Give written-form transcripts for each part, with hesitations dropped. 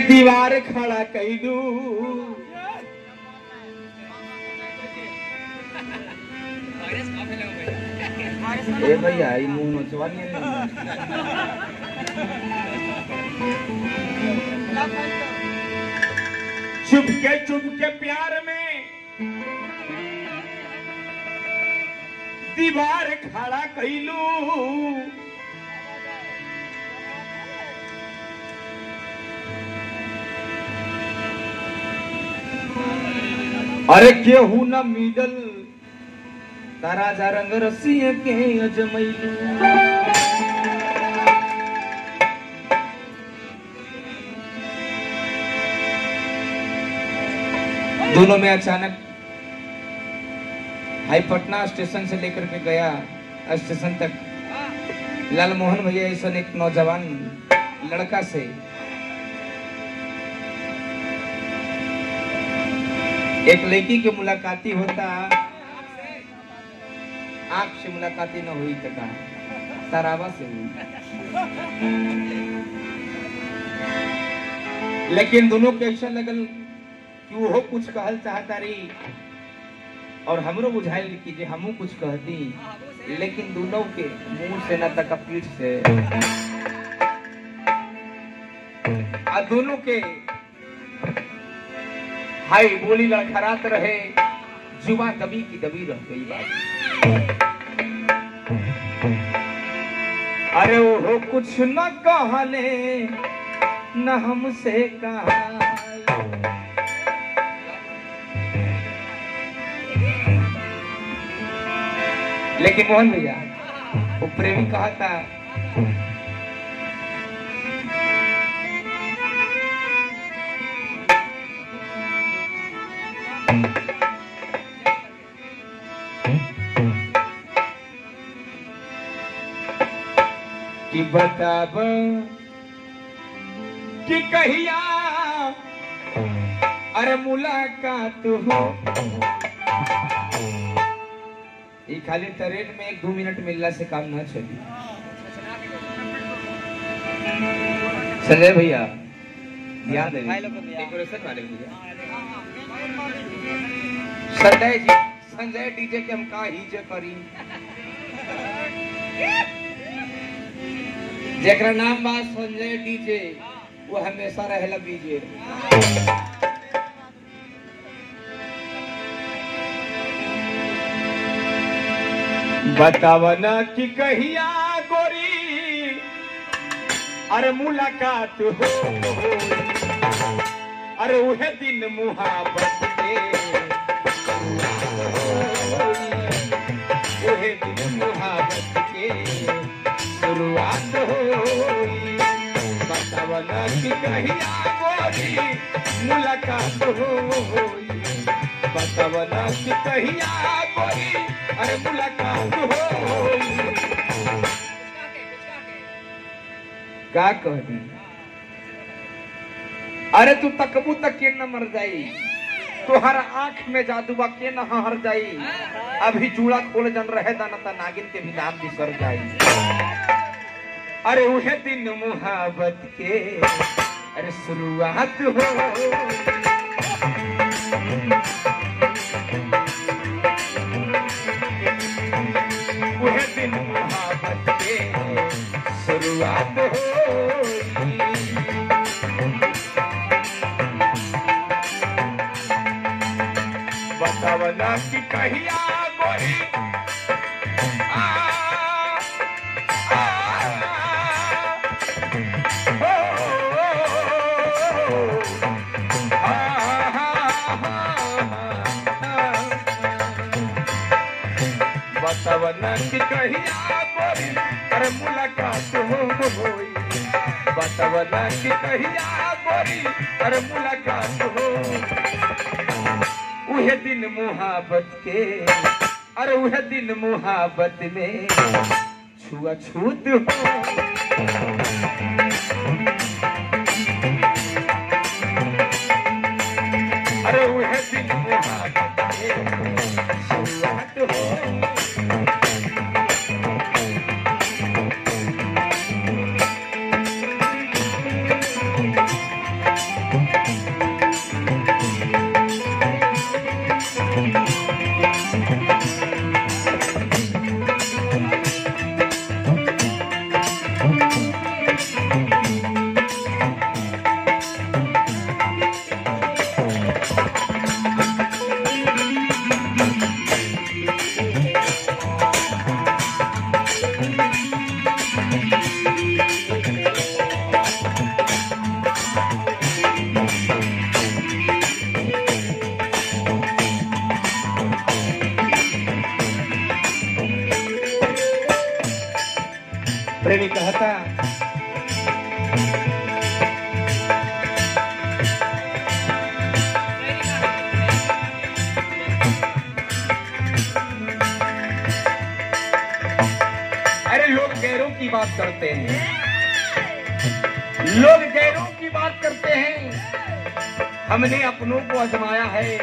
दीवार खड़ा कैलू ए भैया ई मुंह नोचवानी चुपके प्यार में दीवार खड़ा कैलू अरे केहू न मिडल तारा जा रंग रसिए के अजमैलू दोनों में अचानक हाई पटना स्टेशन से लेकर के गया स्टेशन तक लालमोहन भैया ऐसा एक नौजवान लड़का से एक लड़की के मुलाकाती होता आंख से मुलाकाती न हुई तो कहा तारावा से हुई लेकिन दोनों के ऐसा लगल कि वो कुछ कहल चाहता रही और हमरो बुझाइल कि जे हमू कुछ कहती लेकिन दोनों के मुंह से न तक पीठ से आ दोनों के हाय बोली लड़खड़ात रहे जुबा दबी की दबी रह गई बात अरे वो कुछ न कहले न हमसे कहा लेकिन मोहन भैया वो प्रेमी कहा था कि बताब कि कहिया अरे मुलाकात हो ये खाली ट्रेन में 1-2 मिनट मिलने से काम ना चली संजय भैया ध्यान दे डेकोरेशन वाले भैया संजय डीजे के हम का ही जे करी जेकरा नाम बा संजय डीजे वो हमेशा रहेला बीजे बतावना कि कहिया गोरी अरे मुलाकात हो अरे उहे दिन मुहाबत के उहे दिन मुहाबत के शुरुआत हो बतावना कि कहिया गोरी मुलाकात हो बतावना कि कहिया गोरी अरे मुलाकात हो का कह दी अरे तू तकबू तक के न मर जाई तोहर आंख में जादू बा के न हर जाई अभी जूड़ा खोल जन रहे दाना ता नागिन के भी नाम बिसर जाई अरे उहे दिन मुहाबत के अरे शुरुआत हो उहे दिन मुहाबत के शुरुआत हो बतावना कि कहिया गोरी बतावना कि कहिया गोरी अरे मुलाकात होई बतावना कि कहिया गोरी अरे मुलाकात हो उहे दिन मुहाबत के अरे उहे दिन मुहाबत में छुआछूत हो अरे उहे दिन मुहाबत में शुरुआत हो बात करते हैं, लोग गैरों की बात करते हैं, हमने अपनों को आजमाया है।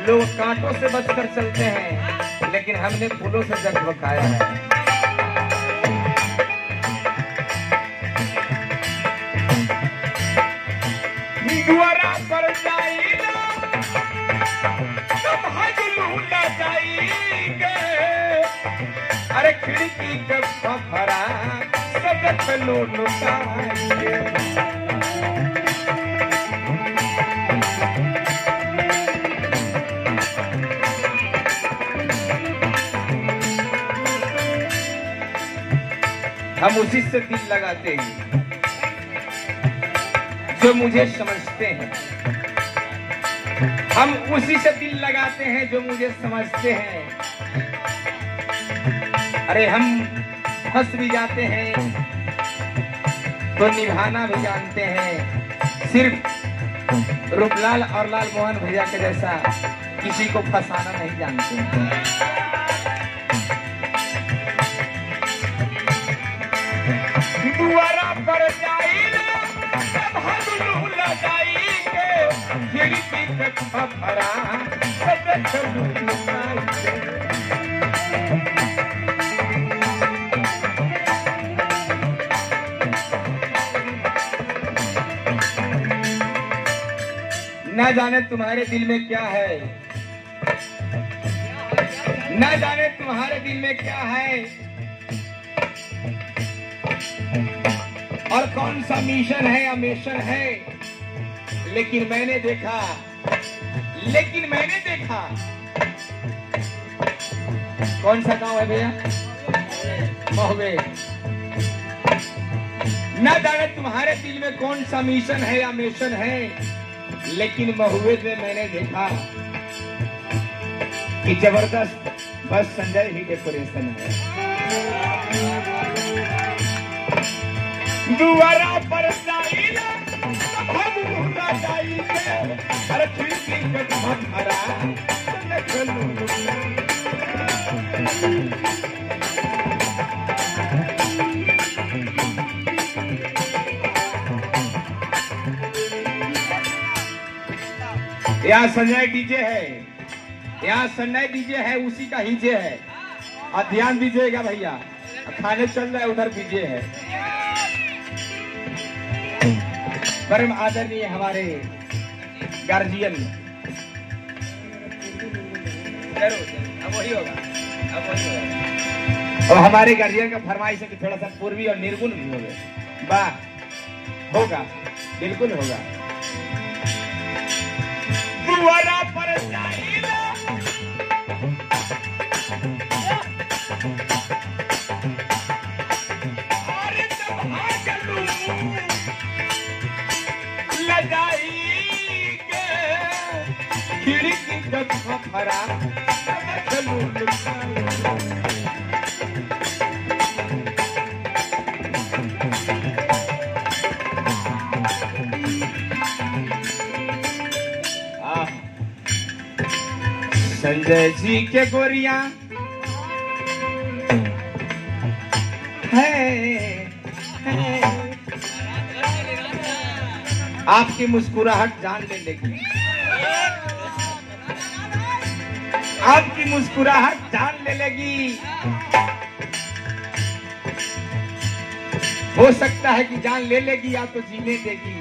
लोग कांटों से बचकर चलते हैं, लेकिन हमने फूलों से जज्ब खाया है। द्वारा पर जाइला तब हजलू न जाइगे, अरे खिड़की कब भरा सब चलो लुटाएंगे। हम उसी से दिल लगाते हैं जो मुझे समझते हैं, हम उसी से दिल लगाते हैं जो मुझे समझते हैं। अरे हम फंस भी जाते हैं तो निभाना भी जानते हैं, सिर्फ रूपलाल और लाल मोहन भैया के जैसा किसी को फंसाना नहीं जानते हैं। दुआरा पर जाइले तब हजलू लगाइगे, खिड़की तक भरा सब चलू लुटाएंगे। न जाने तुम्हारे दिल में क्या है, न जाने तुम्हारे दिल में क्या है, और कौन सा मिशन है या मिशन है। लेकिन मैंने देखा कौन सा गांव है भैया? महुए। न जाने तुम्हारे दिल में कौन सा मिशन है या मिशन है, लेकिन महुए में मैंने देखा कि जबरदस्त बस संजय ही डेकोरेशन है। दुआरा पर जाइले तब हजलू न जाइगे, अरे खिड़की कब भरा सब चलू लुटाएंगे। यहाँ संजय डीजे है, यहाँ संजय डीजे है, उसी का हिजे है। और ध्यान दीजिएगा भैया, खाने चल रहा है उधर डीजे है। परम आदरणीय हमारे गार्जियन, अब वही होगा। और हमारे गार्जियन का फरमाइश है कि थोड़ा सा पूर्वी और निर्गुण भी होगा। वाह, होगा, बिल्कुल होगा। दुआरा पर जाइले अरे तब हजलू लगाइगे, खिड़की कब भरा सब चलू लुटाएंगे। संजय जी के गोरिया है, आपकी मुस्कुराहट जान ले लेगी, आपकी मुस्कुराहट जान ले लेगी। हो सकता है कि जान ले लेगी या तो जीने देगी,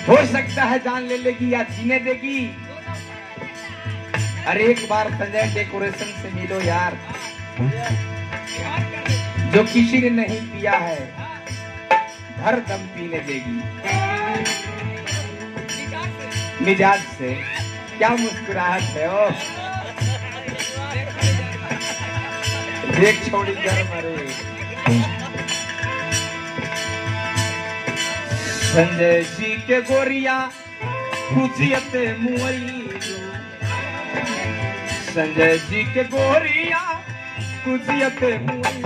हो सकता है जान ले लेगी या जीने देगी। अरे एक बार संजय डेकोरेशन से मिलो यार, जो किसी ने नहीं पिया है भर दम पीने देगी। मिजाज से क्या मुस्कुराहट है, ओ देख छोड़ी गर्म। अरे संजय जी के गोरिया खुशियते मुई, संजय जी के गोरिया खुशियते मुई।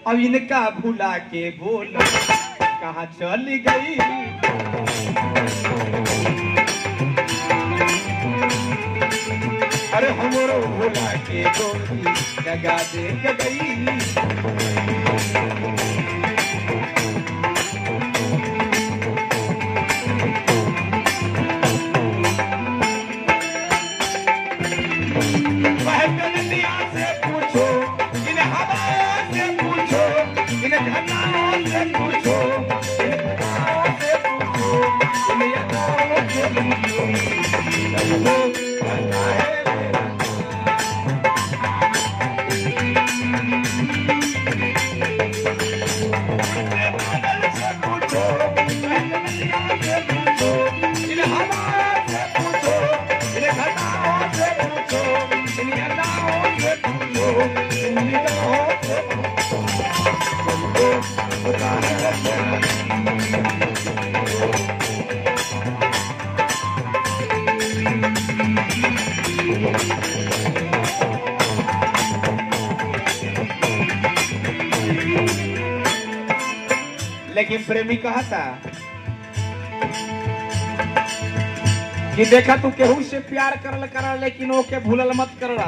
अब इनका भुला के बोल कहाँ चली गई, अरे हमरो भुला के गोरी जगा दे के गई। लेकिन प्रेमी कहा था कि देखा तू केहू से प्यार करल लेकिन ओके भूलल मत करला।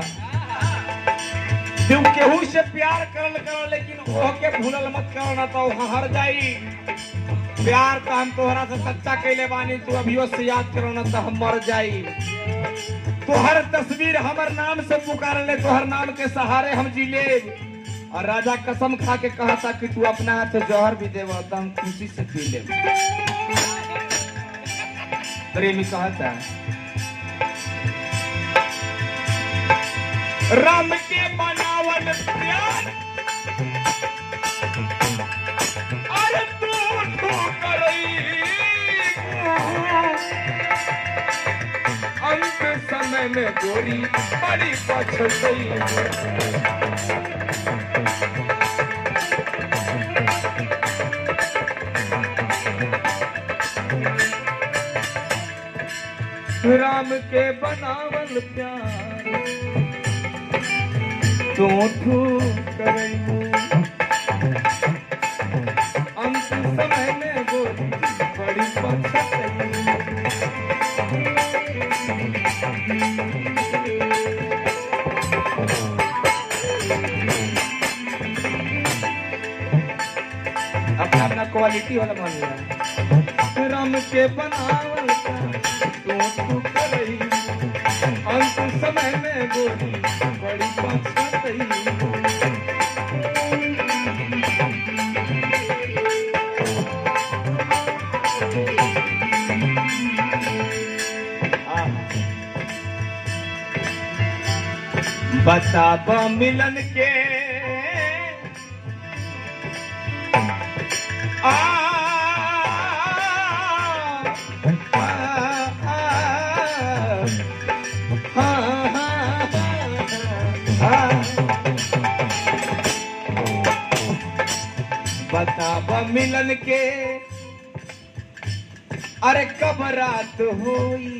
तू केहू से प्यार करल लेकिन ओके भूलल मत करना तो हर जाई। प्यार तो हम तोहरा से सच्चा कैले बानी, तू अभियो से याद करो ना तो हम मर जाई। तोहर तस्वीर हमर नाम से पुकार ले, तोहर नाम के सहारे हम जी ले। और राजा कसम खा के कहा था कि तू अपना हाथ जौहर भी देव तो हम खुशी से पी ले। प्रेमी कहा था राम के बनावल प्यार अरे तू करई अंत समय में गोरी बड़ी पछतई। राम के बनावल प्यार तू करई अंत समय में गोरी बड़ी पछतई। अपना अपना क्वालिटी वाला मान लिया। राम के बनावल तू करई अंत समय में गोरी बड़ी पछतई। बताब मिलन के बताब मिलन के अरे कब रात हुई।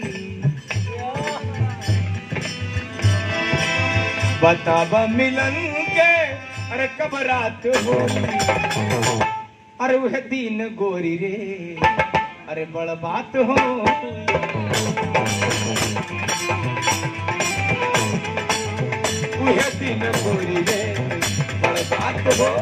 बताब मिलन के अरे कब रात हुई। अरे वह दिन गोरी रे अरे बड़ बात हो। वह दिन गोरी रे बड़ बात हो।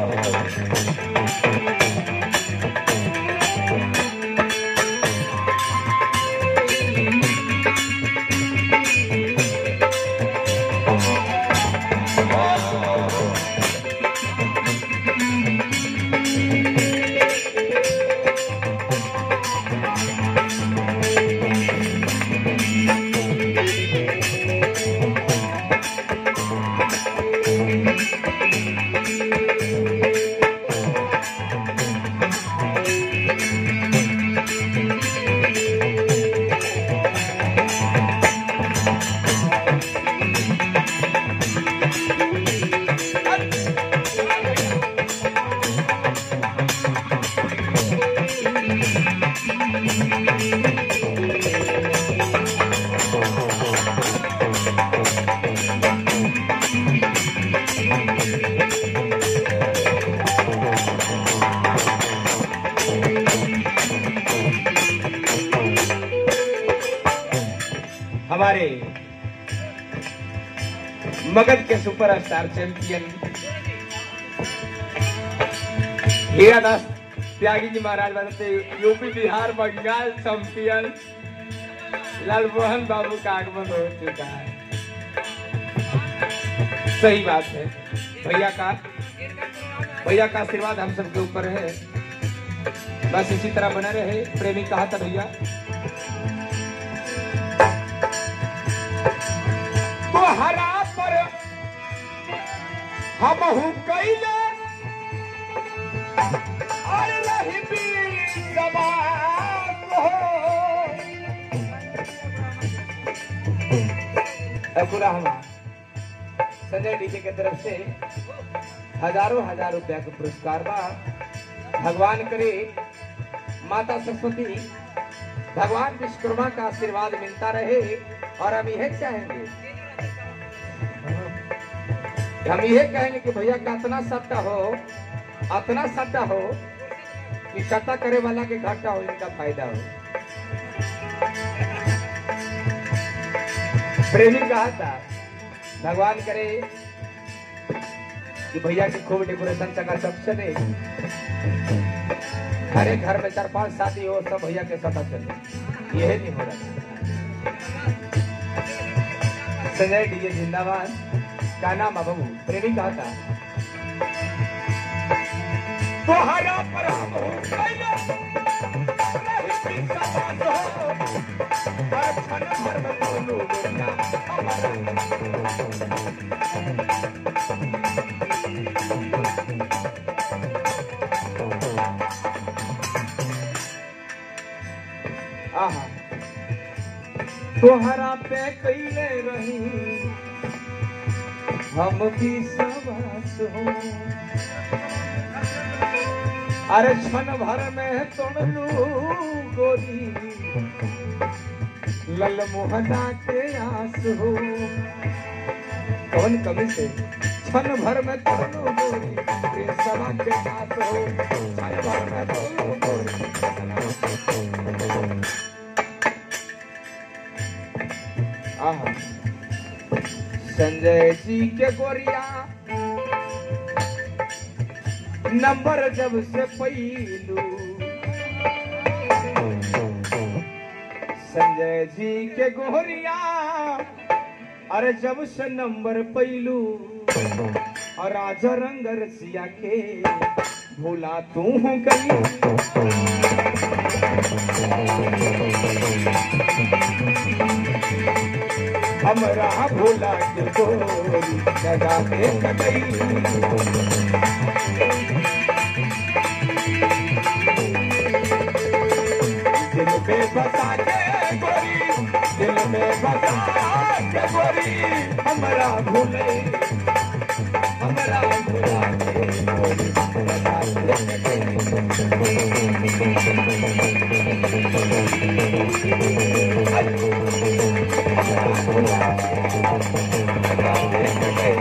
मगध के सुपरस्टार चैंपियन हीरादास त्यागी जी महाराज बनते यूपी बिहार बंगाल चैंपियन लालमोहन बाबू का आगमन हो चुका है। सही बात है, भैया का आशीर्वाद हम सबके ऊपर है, बस इसी तरह बने रहे। प्रेमी कहा था भैया तो हरा पर हम हूँ कैले और रही भी पूरा हम संजय डीजे के तरफ से हजारों रुपया का पुरस्कार बा। भगवान करे माता सरस्वती भगवान विश्वकर्मा का आशीर्वाद मिलता रहे और हम यह कहेंगे कि भैया का इतना सट्टा हो कि सट्टा करे वाला के घाटा हो, इनका फायदा हो। प्रेमी कहा था भगवान करे कि भैया की खूब डेकोरेशन चकाचक चले, हर एक घर में 4-5 शादी हो, सब भैया के साथ चले, यही नहीं हो रहा। संजय डीजे जिंदाबाद। क्या नाम है बाबू? प्रेमी कहा था तो हरा पर हम तोहरा पे कैले रही हम भी सवास हो, अरे क्षण भर में तोड़लू गोरी ललमोहना के आस हो। कौन कवि से क्षण भर में तोड़लू गोरी सभा के पास हो, क्षण भर में तोड़लू गोरी। संजय जी के गोरिया नंबर जब से पैलू, संजय जी के गोरिया अरे जब से नंबर पैलू और राजा रंग रसिया के भूला तू गई। हमरा भूला के गोरी लगा के कटई, दिल में बसा के गोरी, दिल में बसा के गोरी हमरा भूले, हमरा भूला के गोरी लगा के कटई।